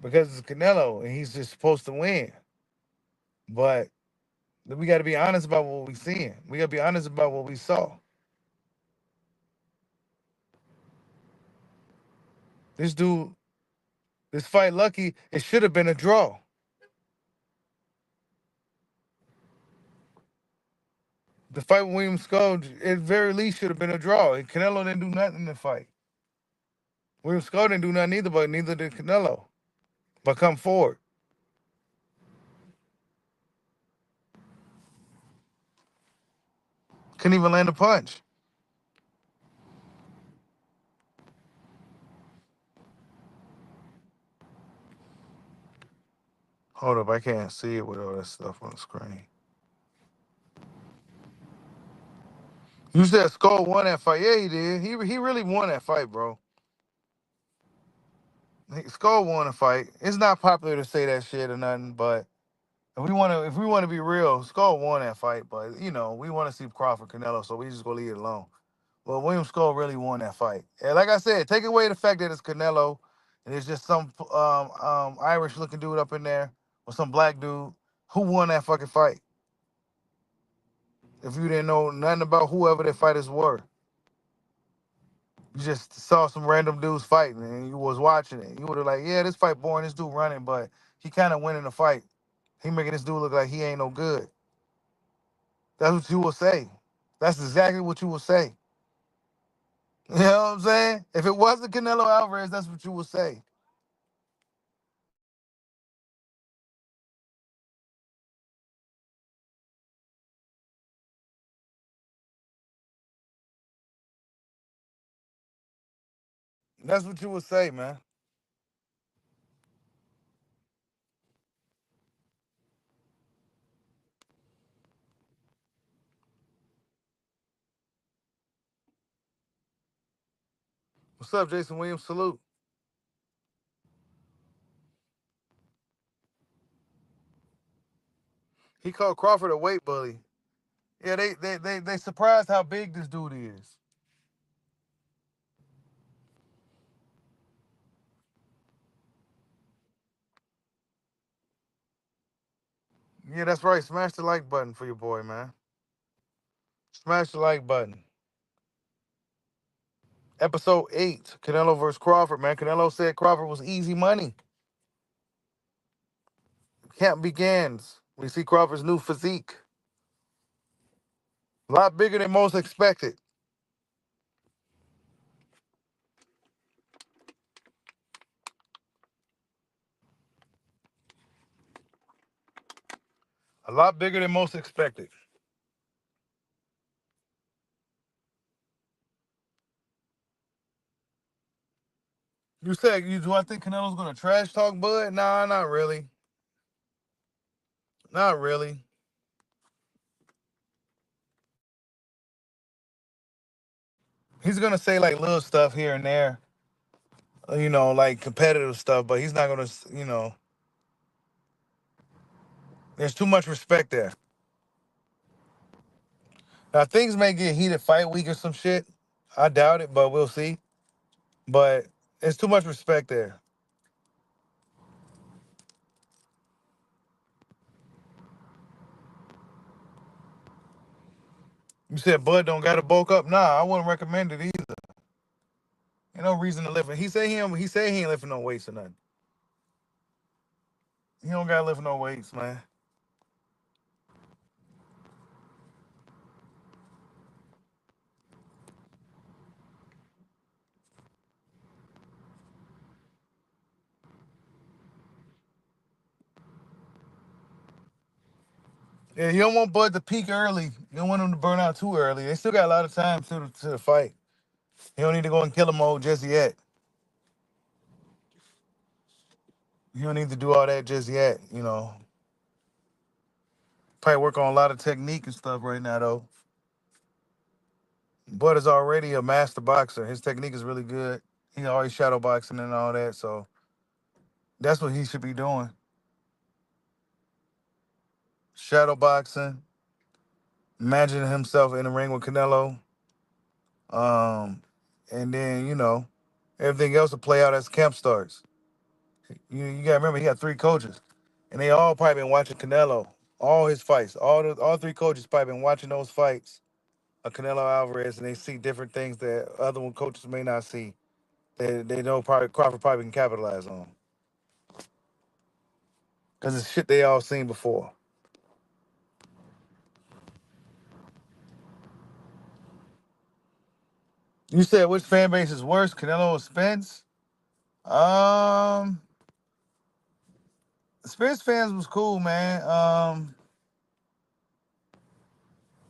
because it's Canelo and he's just supposed to win. But we got to be honest about what we're seeing. We got to be honest about what we saw. This dude, this fight, lucky it should have been a draw. The fight with William Skull, at very least, should have been a draw. And Canelo didn't do nothing in the fight. William Skull didn't do nothing either, but neither did Canelo. But come forward. Couldn't even land a punch. Hold up, I can't see it with all that stuff on the screen. You said Skull won that fight. Yeah, he did. He really won that fight, bro. Skull won a fight. It's not popular to say that shit or nothing, but if we wanna be real, Skull won that fight. But we want to see Crawford Canelo, so we just gonna leave it alone. But William Skull really won that fight. And like I said, take away the fact that it's Canelo and it's just some Irish looking dude up in there or some black dude who won that fucking fight. If you didn't know nothing about whoever the fighters were, you just saw some random dudes fighting and you was watching it. You would have like, yeah, this fight boring, this dude running, but he kind of winning the fight. He making this dude look like he ain't no good. That's what you will say. That's exactly what you will say. You know what I'm saying? If it wasn't Canelo Alvarez, that's what you would say. That's what you would say, man. What's up, Jason Williams? Salute. He called Crawford a weight bully. Yeah, they surprised how big this dude is. Yeah, that's right. Smash the like button for your boy, man. Smash the like button. Episode 8, Canelo versus Crawford, man. Canelo said Crawford was easy money. Camp begins. We see Crawford's new physique. A lot bigger than most expected. A lot bigger than most expected. You said, do I think Canelo's going to trash talk Bud? Nah, not really. Not really. He's going to say like little stuff here and there, like competitive stuff, but he's not going to, there's too much respect there. Now, things may get heated fight week or some shit. I doubt it, but we'll see. But there's too much respect there. You said Bud don't got to bulk up. Nah, I wouldn't recommend it either. Ain't no reason to lift. He say he ain't lifting no weights or nothing. He don't got to lift no weights, man. Yeah, you don't want Bud to peak early. You don't want him to burn out too early. They still got a lot of time to the fight. You don't need to go in killer mode just yet. You don't need to do all that just yet. Probably work on a lot of technique and stuff right now though. Bud is already a master boxer. His technique is really good. He's always shadow boxing and all that, so that's what he should be doing. Shadow boxing, imagining himself in the ring with Canelo. Um, and then, everything else will play out as camp starts. You gotta remember he got 3 coaches. And they all probably been watching Canelo. All his fights. All 3 coaches probably been watching those fights of Canelo Alvarez, and they see different things that other one coaches may not see. They know probably Crawford probably can capitalize on. Because it's shit they all seen before. You said which fan base is worse, Canelo or Spence? Um, Spence fans was cool, man.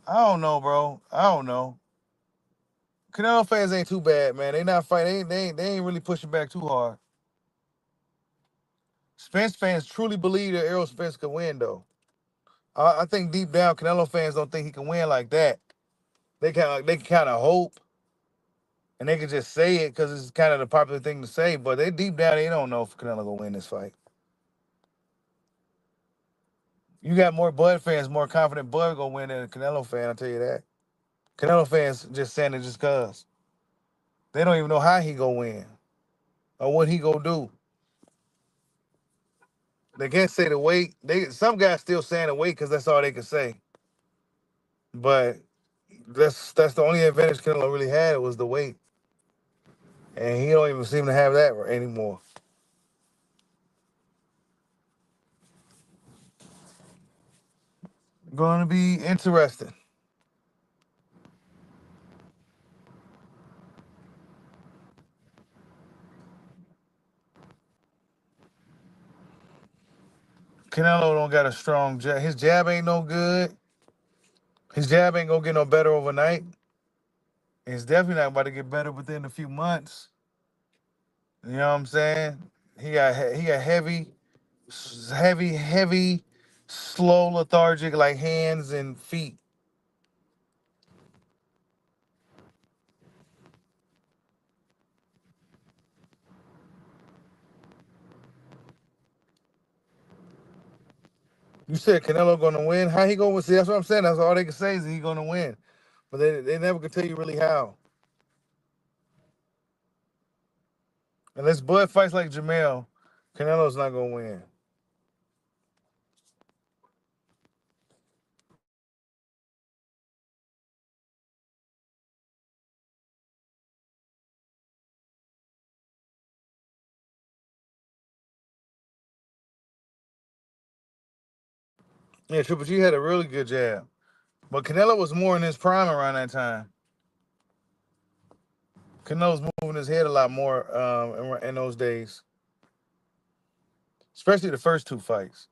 I don't know, bro. I don't know. Canelo fans ain't too bad, man. They not fighting. They ain't really pushing back too hard. Spence fans truly believe that Errol Spence could win, though. I think deep down, Canelo fans don't think he can win like that. They kind of hope, and they can just say it because it's kind of the popular thing to say. But they deep down, they don't know if Canelo gonna win this fight. You got more Bud fans, more confident Bud gonna win than a Canelo fan. I'll tell you that. Canelo fans just saying it just cause they don't even know how he gonna win or what he gonna do. They can't say the weight. Some guys still saying the weight because that's all they can say. But that's the only advantage Canelo really had was the weight, and he don't even seem to have that anymore. Going to be interesting. Canelo don't got a strong jab. His jab ain't no good. His jab ain't gonna get no better overnight. It's definitely not about to get better within a few months. You know what I'm saying? He got heavy, slow, lethargic like hands and feet. You said Canelo gonna win. How he gonna win? See, that's what I'm saying. That's all they can say is he gonna win, but they never can tell you really how. Unless Bud fights like Jamel, Canelo's not gonna win. Yeah, Triple G had a really good jab, but Canelo was more in his prime around that time. Canelo's moving his head a lot more in those days, especially the first two fights.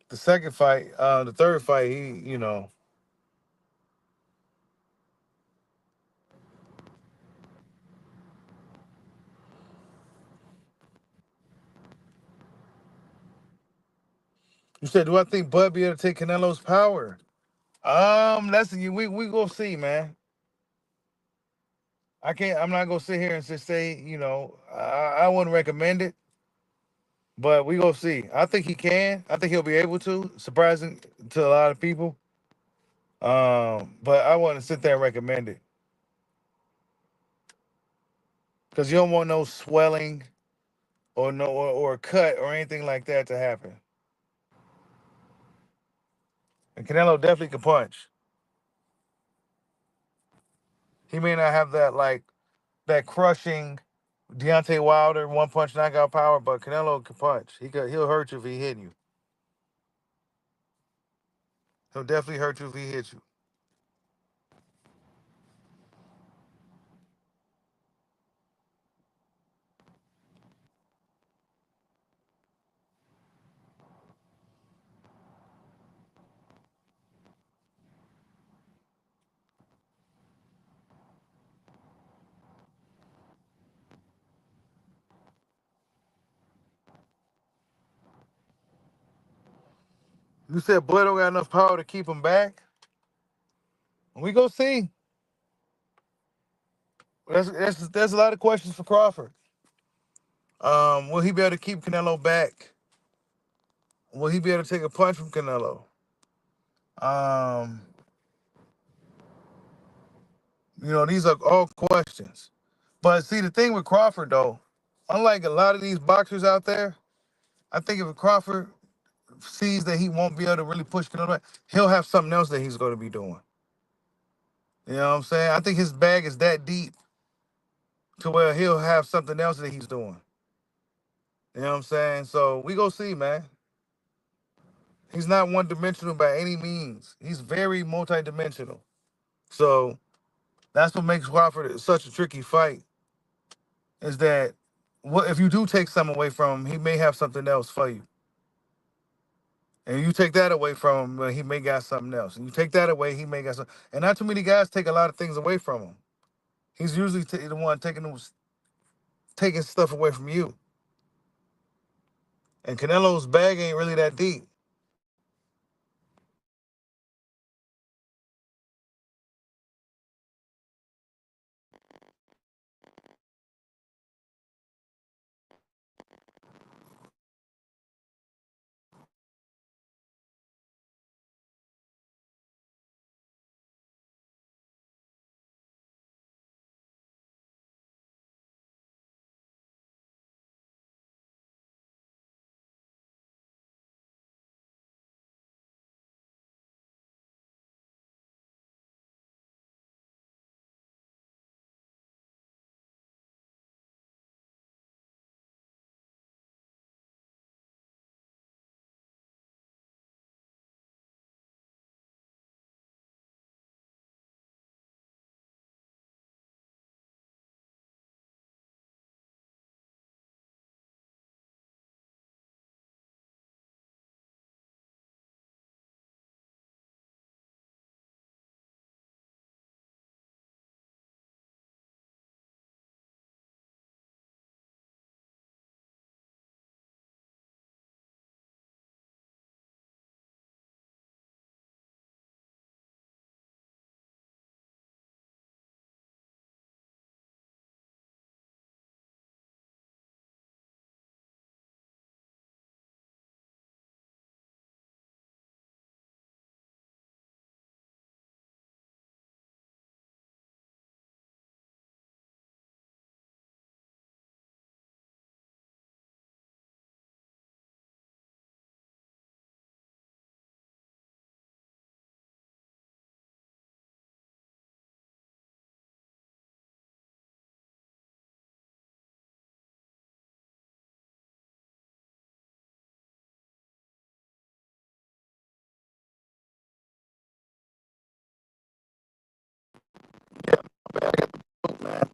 The second fight, the third fight, you said, do I think Bud be able to take Canelo's power? We gonna see, man. I can't. I'm not gonna sit here and just say, I wouldn't recommend it, but we gonna see. I think he can. I think he'll be able to. Surprising to a lot of people. But I want to sit there and recommend it because you don't want no swelling or no or a cut or anything like that to happen. And Canelo definitely can punch. He may not have that crushing Deontay Wilder one punch knockout power, but Canelo can punch. He'll hurt you if he hit you. He'll definitely hurt you if he hits you. You said Bud don't got enough power to keep him back. We go see. That's a lot of questions for Crawford. Will he be able to keep Canelo back? Will he be able to take a punch from Canelo? Um, these are all questions. But see, the thing with Crawford though, unlike a lot of these boxers out there, I think if Crawford sees that he won't be able to really push Canelo back, he'll have something else that he's going to be doing. You know what I'm saying? I think his bag is that deep to where he'll have something else that he's doing. You know what I'm saying? So we go see, man. He's not one dimensional by any means. He's very multi-dimensional. So That's what makes Crawford such a tricky fight. Is that what if you do take something away from him, he may have something else for you, and you take that away from him, he may got something else, and you take that away, he may got something. And not too many guys take a lot of things away from him. He's usually the one taking stuff away from you. And Canelo's bag ain't really that deep. Yeah, man, I got the boot, man.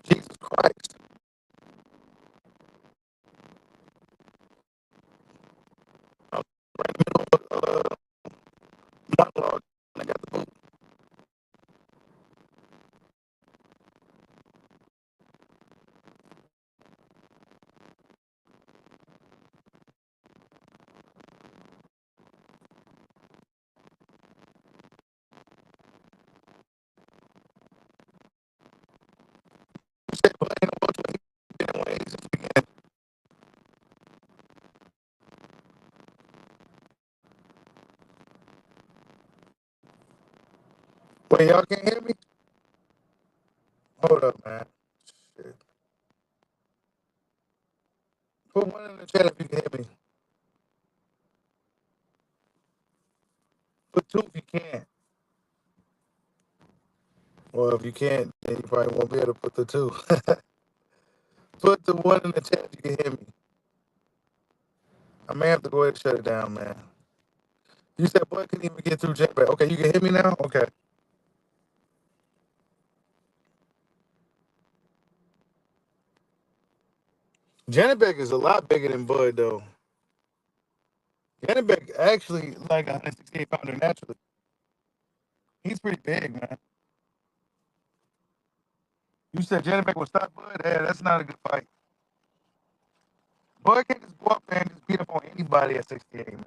Jesus Christ. I'm right in the middle of monologue. I got the boot. You said, but ain't no welterweight been in 180 since the beginning. Wait, y'all can't hear me? Hold up, man. Shit. Put one in the chat if you can hear me. Put two if you can. Well, if you can't, then you probably won't be able to put the two. Put the one in the chat if you can hear me. I may have to go ahead and shut it down, man. You said boy couldn't even get through jetpack. Okay, you can hear me now? Okay. Janet Beck is a lot bigger than Bud though. Janet Beck actually like 168 pounder naturally. He's pretty big, man. You said Janet Beck would stop Bud? Yeah, that's not a good fight. Bud can't just go up there and just beat up on anybody at 68, man.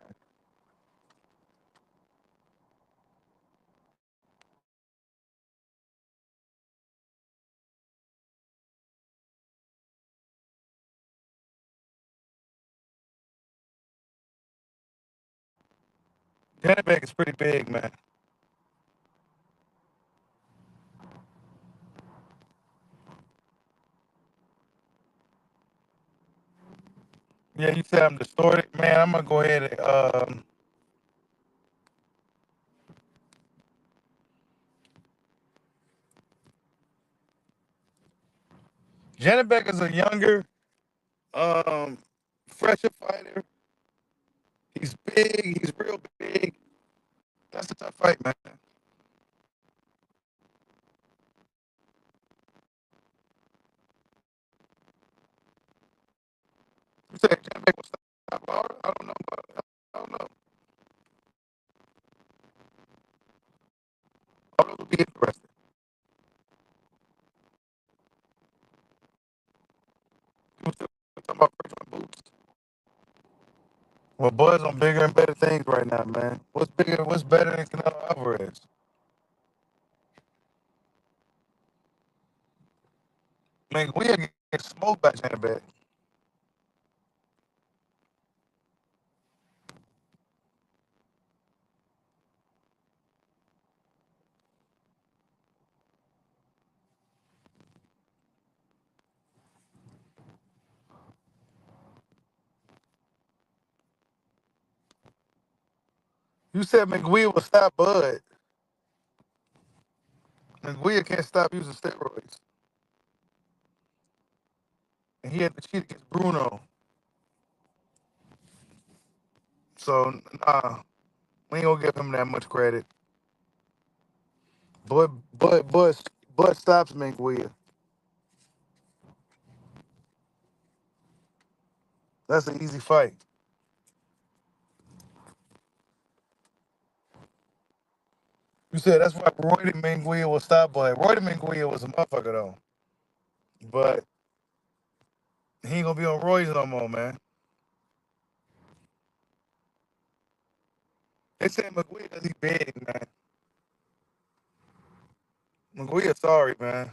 Janet Beck is pretty big, man. Yeah, you said I'm distorted, man. I'm gonna go ahead and Janet Beck is a younger, um, fresher fighter. He's big. He's real big. That's a tough fight, man. You said Janet was stop Laura? I don't know. I don't know. Oh, those would be interesting. People still talking about Bridgman boots. Well, Bud's on bigger and better things right now, man. What's bigger? What's better than Canelo Alvarez? Man, we get smoked by Janet. You said McGuire will stop Bud. McGuire can't stop using steroids. And he had to cheat against Bruno. So, nah, we ain't gonna give him that much credit. Bud stops McGuire. That's an easy fight. You said that's why Roy McGuire will stop Bud. Roy McGuire was a motherfucker, though. But he ain't gonna be on Roy's no more, man. They said McGuire because he big, man. McGuire, sorry, man.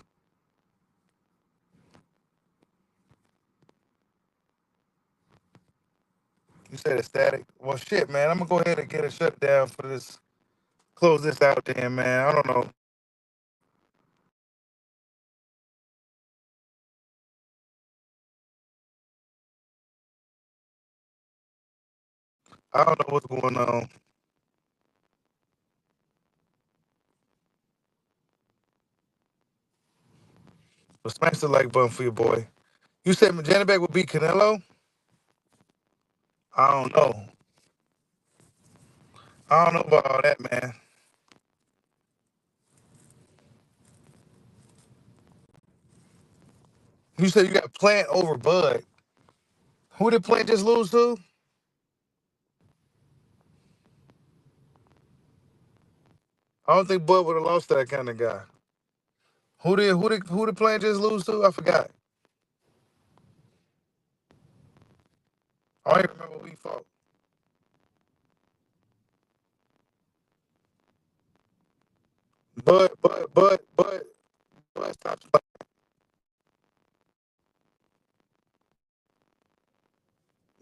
You said it's static. Well, shit, man. I'm gonna go ahead and get a shutdown for this. Close this out, then, man. I don't know. I don't know what's going on. But smash the like button for your boy. You said Janabek would beat Canelo? I don't know. I don't know about all that, man. You said you got Plant over Bud. Who did Plant just lose to? I don't think Bud would have lost to that kind of guy. Who did Plant just lose to? I forgot. I don't even remember who he fought. Bud stops Plant.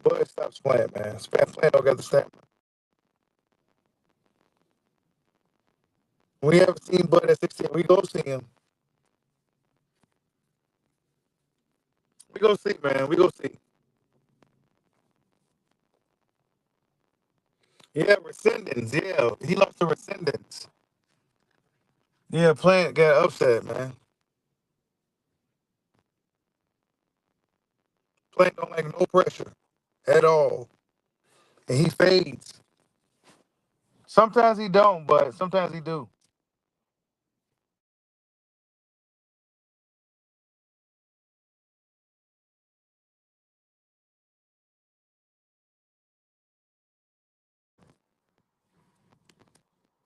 Bud stops Plant, man. Plant don't got the stamina. We haven't seen Bud at 16. We go see him. We go see, man. We go see. Yeah, Rescendants. Yeah, he lost to Rescendants. Yeah, Plant got upset, man. Plant don't like no pressure at all, and he fades. Sometimes he don't, but sometimes he do.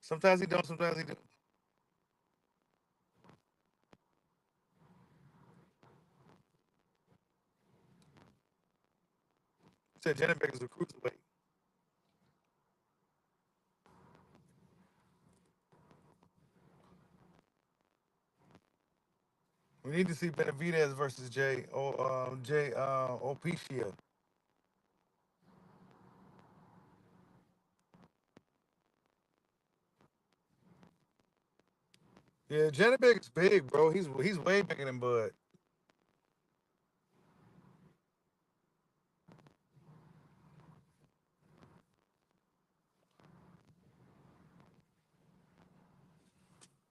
Sometimes he don't. Sometimes he do. Said Janet Baker's a cruiserweight. We need to see Benavidez versus Jay Opicia. Yeah, Janet Baker's big, bro. He's way bigger than Bud.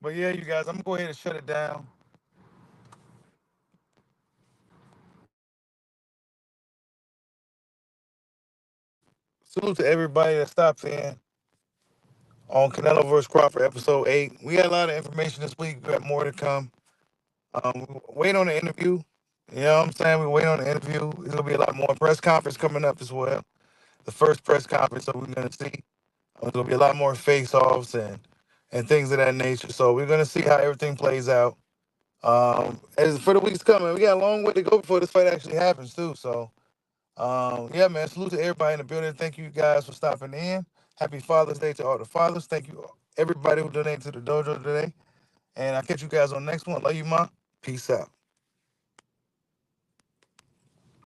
But yeah, you guys, I'm gonna go ahead and shut it down. Salute to everybody that stopped in on Canelo versus Crawford episode 8. We had a lot of information this week. We got more to come. Wait on the interview. You know what I'm saying? We're waiting on the interview. There's gonna be a lot more press conference coming up as well. The first press conference that we're gonna see. There's gonna be a lot more face-offs and things of that nature. So we're gonna see how everything plays out. As for the weeks coming, we got a long way to go before this fight actually happens too. So yeah, man, salute to everybody in the building. Thank you guys for stopping in. Happy Father's Day to all the fathers. Thank you everybody who donated to the dojo today. And I'll catch you guys on the next one. Love you, Ma. Peace out.